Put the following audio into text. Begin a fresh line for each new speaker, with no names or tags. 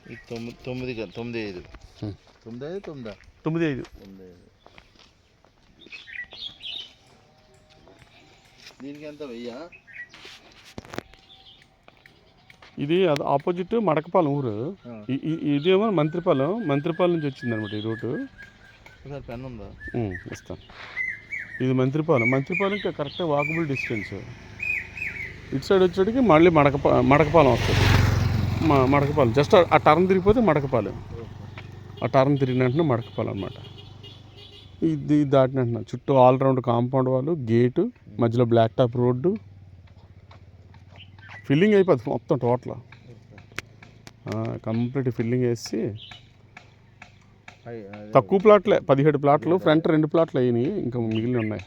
9 5 9
5
దీనికి ఎంత వెయ్యా?
ఇది అది ఆపోజిట్ మడకపాలెం ఊరు. ఇదేమో మంత్రిపాలెం నుంచి వచ్చింది అనమాట ఈ రూటు.
పెన్ ఉందా?
ఇస్తాను. ఇది మంత్రిపాలెంకి కరెక్ట్గా వాకబుల్ డిస్టెన్స్. ఇటు సైడ్ వచ్చేటికి మళ్ళీ మడకపాలెం వస్తుంది. మడకపాలెం జస్ట్ ఆ టర్న్ తిరిగిపోతే మడకపాలెం. ఆ టర్న్ తిరిగిన వెంటనే మడకపాలెం అనమాట. ఇది దాటిన వెంటనే చుట్టూ ఆల్రౌండ్ కాంపౌండ్ వాళ్ళు, గేటు, మధ్యలో బ్లాక్ టాప్ రోడ్డు, ఫిల్లింగ్ అయిపోతుంది మొత్తం టోటల్. కంప్లీట్ ఫిల్లింగ్ వేసి తక్కువ ప్లాట్లే, 17 ప్లాట్లు, ఫ్రంట్ 2 ప్లాట్లు అయినాయి, ఇంకా మిగిలిన ఉన్నాయి.